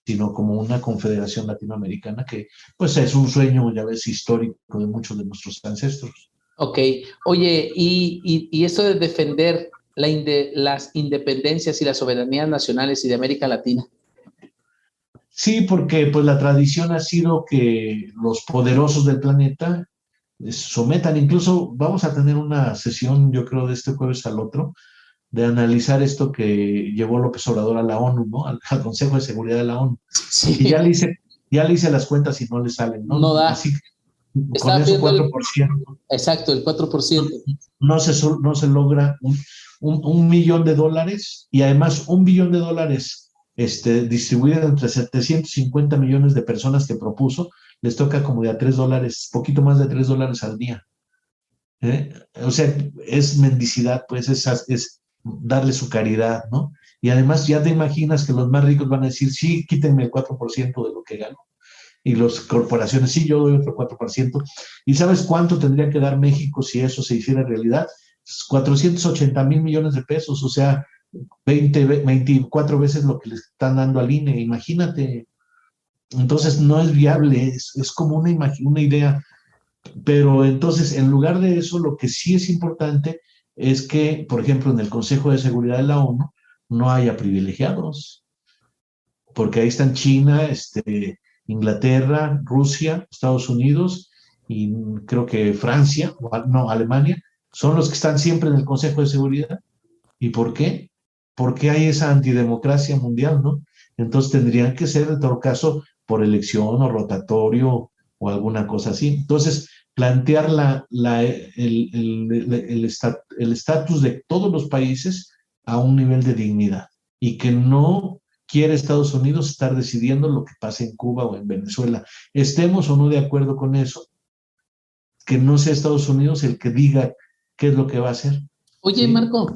sino como una confederación latinoamericana que pues es un sueño, ya ves, histórico de muchos de nuestros ancestros. Ok. Oye, y esto de defender las independencias y las soberanías nacionales y de América Latina. Sí, porque pues la tradición ha sido que los poderosos del planeta sometan, incluso vamos a tener una sesión, yo creo, de este jueves al otro, de analizar esto que llevó López Obrador a la ONU, ¿no? Al Consejo de Seguridad de la ONU. Sí. Y ya le hice las cuentas y no le salen, ¿no? No da. Así, con eso 4%. Exacto, el 4%. No se logra $1 millón, y además $1 billón distribuido entre 750 millones de personas que propuso, les toca como de a $3, poquito más de $3 al día. O sea, es mendicidad, pues es darle su caridad, ¿no? Y además ya te imaginas que los más ricos van a decir, sí, quítenme el 4% de lo que gano. Y las corporaciones, sí, yo doy otro 4%. ¿Y sabes cuánto tendría que dar México si eso se hiciera realidad? 480,000 millones de pesos, o sea, 24 veces lo que le están dando al INE, imagínate. Entonces no es viable, es como una idea. Pero entonces, en lugar de eso, lo que sí es importante es que, por ejemplo, en el Consejo de Seguridad de la ONU no haya privilegiados, porque ahí están China, Inglaterra, Rusia, Estados Unidos y creo que Francia, no, Alemania, son los que están siempre en el Consejo de Seguridad. ¿Y por qué? Porque hay esa antidemocracia mundial, ¿no? Entonces tendrían que ser, en todo caso, por elección o rotatorio o alguna cosa así. Entonces, plantear el estatus de todos los países a un nivel de dignidad y que no quiere Estados Unidos estar decidiendo lo que pasa en Cuba o en Venezuela. Estemos o no de acuerdo con eso, que no sea Estados Unidos el que diga qué es lo que va a hacer. Oye, ¿sí? Marco,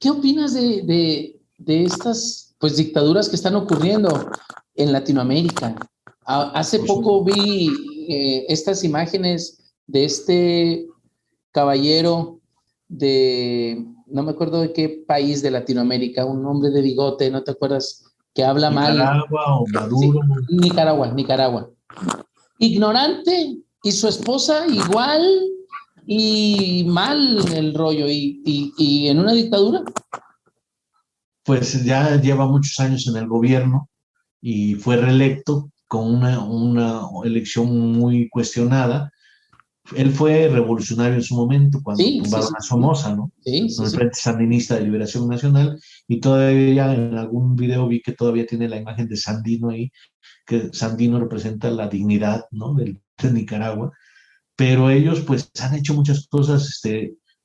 ¿qué opinas de estas pues dictaduras que están ocurriendo en Latinoamérica? Hace poco vi estas imágenes de este caballero no me acuerdo de qué país de Latinoamérica, un hombre de bigote, ¿no te acuerdas? Que habla mal. Nicaragua o Maduro. Sí, Nicaragua. Ignorante y su esposa igual y mal el rollo y en una dictadura. Pues ya lleva muchos años en el gobierno y fue reelecto con una elección muy cuestionada. Él fue revolucionario en su momento cuando tumbaron a Somoza, ¿no? Sí. El Frente Sandinista de Liberación Nacional, y todavía en algún video vi que todavía tiene la imagen de Sandino ahí, que Sandino representa la dignidad, ¿no? de Nicaragua, pero ellos pues han hecho muchas cosas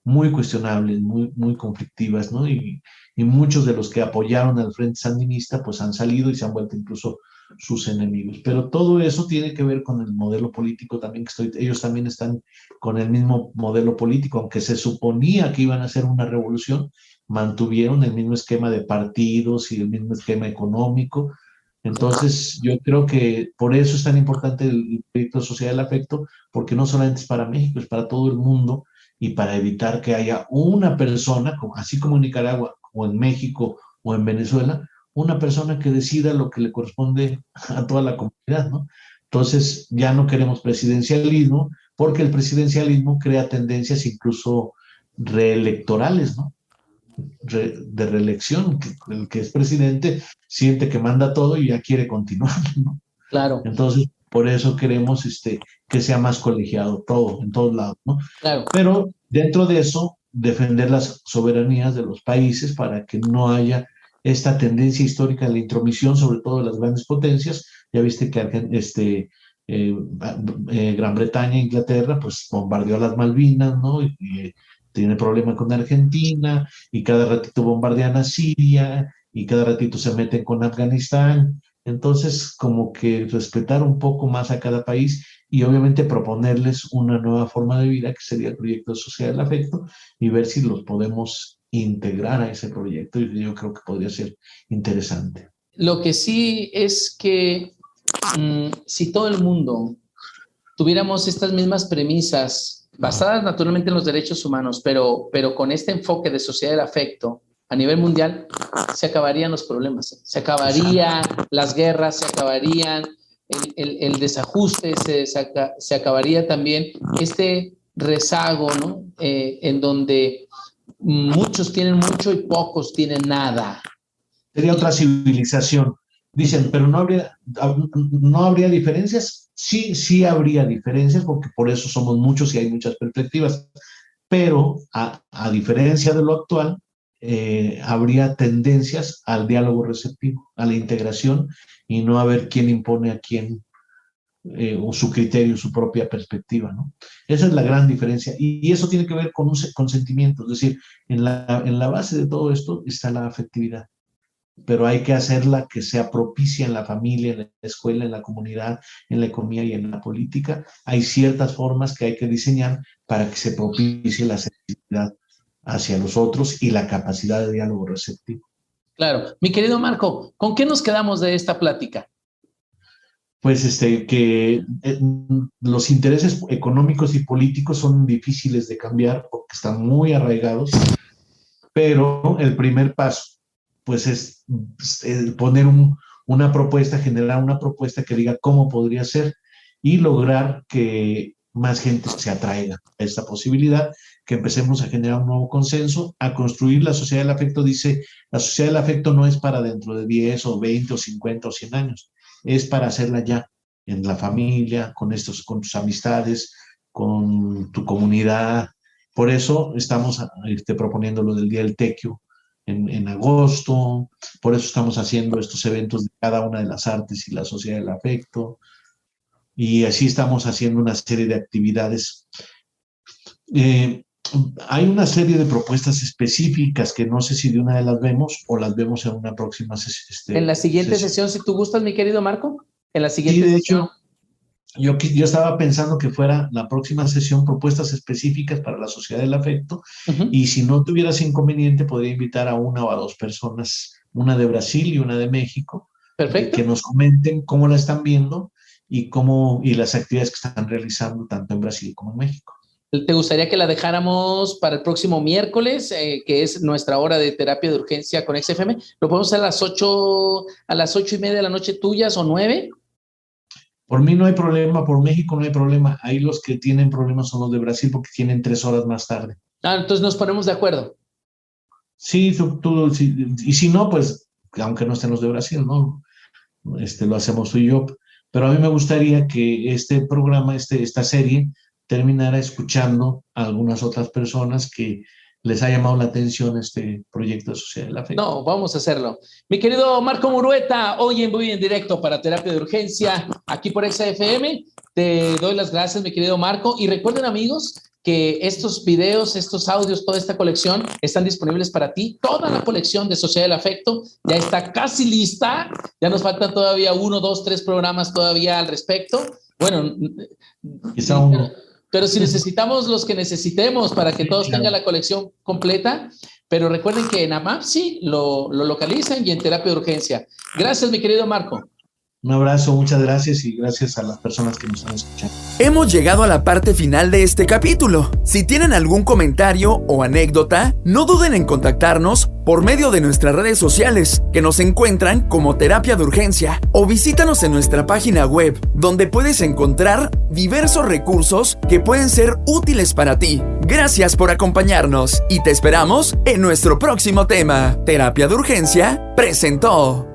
muy cuestionables, muy conflictivas, ¿no? Y muchos de los que apoyaron al Frente Sandinista pues han salido y se han vuelto incluso sus enemigos. Pero todo eso tiene que ver con el modelo político también ellos también están con el mismo modelo político, aunque se suponía que iban a hacer una revolución, mantuvieron el mismo esquema de partidos y el mismo esquema económico. Entonces, yo creo que por eso es tan importante el proyecto de Sociedad del Afecto, porque no solamente es para México, es para todo el mundo y para evitar que haya una persona, así como en Nicaragua o en México o en Venezuela, una persona que decida lo que le corresponde a toda la comunidad, ¿no? Entonces, ya no queremos presidencialismo, porque el presidencialismo crea tendencias incluso reelectorales, ¿no? De reelección, que el que es presidente siente que manda todo y ya quiere continuar, ¿no? Claro. Entonces, por eso queremos que sea más colegiado todo, en todos lados, ¿no? Claro. Pero dentro de eso, defender las soberanías de los países para que no haya esta tendencia histórica de la intromisión, sobre todo de las grandes potencias. Ya viste que Gran Bretaña e Inglaterra pues bombardeó a las Malvinas, ¿no? Y tiene problema con Argentina, y cada ratito bombardean a Siria, y cada ratito se meten con Afganistán. Entonces, como que respetar un poco más a cada país y obviamente proponerles una nueva forma de vida, que sería el proyecto de Sociedad del Afecto, y ver si los podemos integrar a ese proyecto. Y yo creo que podría ser interesante. Lo que sí es que si todo el mundo tuviéramos estas mismas premisas, basadas naturalmente en los derechos humanos, pero con este enfoque de Sociedad del Afecto a nivel mundial, se acabarían los problemas, se acabarían las guerras, se acabarían el desajuste, se acabaría también este rezago, ¿no? En donde muchos tienen mucho y pocos tienen nada. Sería otra civilización. Dicen, pero no habría diferencias. Sí habría diferencias, porque por eso somos muchos y hay muchas perspectivas. Pero a diferencia de lo actual, habría tendencias al diálogo receptivo, a la integración, y no a ver quién impone a quién o su criterio, su propia perspectiva, ¿no? Esa es la gran diferencia, y eso tiene que ver con un consentimiento. Es decir, en la base de todo esto está la afectividad, pero hay que hacerla que sea propicia en la familia, en la escuela, en la comunidad, en la economía y en la política. Hay ciertas formas que hay que diseñar para que se propicie la sensibilidad hacia los otros y la capacidad de diálogo receptivo. Claro. Mi querido Marco, ¿con qué nos quedamos de esta plática? Pues que los intereses económicos y políticos son difíciles de cambiar porque están muy arraigados, pero el primer paso, pues es poner una propuesta, generar una propuesta que diga cómo podría ser y lograr que más gente se atraiga a esta posibilidad, que empecemos a generar un nuevo consenso, a construir la sociedad del afecto. Dice, la sociedad del afecto no es para dentro de 10 o 20 o 50 o 100 años, es para hacerla ya, en la familia, con tus amistades, con tu comunidad. Por eso estamos proponiendo lo del Día del Tequio en agosto, por eso estamos haciendo estos eventos de cada una de las artes y la sociedad del afecto, y así estamos haciendo una serie de actividades. Hay una serie de propuestas específicas que no sé si de una de las vemos o las vemos en una próxima sesión. En la siguiente sesión, si tú gustas, mi querido Marco. En la siguiente de sesión. Hecho, yo estaba pensando que fuera la próxima sesión propuestas específicas para la sociedad del afecto, y si no tuvieras inconveniente, podría invitar a una o a dos personas, una de Brasil y una de México, que nos comenten cómo la están viendo y las actividades que están realizando tanto en Brasil como en México. ¿Te gustaría que la dejáramos para el próximo miércoles, que es nuestra hora de terapia de urgencia con XFM? ¿Lo podemos hacer a las 8:30 de la noche tuyas o 9? Por mí no hay problema, por México no hay problema. Ahí los que tienen problemas son los de Brasil porque tienen 3 horas más tarde. Entonces nos ponemos de acuerdo. Sí, y si no, pues, aunque no estén los de Brasil, ¿no? Lo hacemos tú y yo. Pero a mí me gustaría que este programa, esta serie, terminara escuchando a algunas otras personas que les ha llamado la atención este proyecto de Sociedad del Afecto. No, vamos a hacerlo. Mi querido Marco Murueta, hoy en directo para Terapia de Urgencia, aquí por XFM. Te doy las gracias, mi querido Marco. Y recuerden, amigos, que estos videos, estos audios, toda esta colección están disponibles para ti. Toda la colección de Sociedad del Afecto ya está casi lista. Ya nos faltan todavía 1, 2, 3 programas todavía al respecto. Bueno, quizá uno. Pero si necesitamos los que necesitemos para que todos tengan la colección completa, pero recuerden que en AMAPSI lo localizan y en Terapia de Urgencia. Gracias, mi querido Marco. Un abrazo, muchas gracias y gracias a las personas que nos están escuchando. Hemos llegado a la parte final de este capítulo. Si tienen algún comentario o anécdota, no duden en contactarnos por medio de nuestras redes sociales, que nos encuentran como Terapia de Urgencia, o visítanos en nuestra página web, donde puedes encontrar diversos recursos que pueden ser útiles para ti. Gracias por acompañarnos y te esperamos en nuestro próximo tema. Terapia de Urgencia presentó.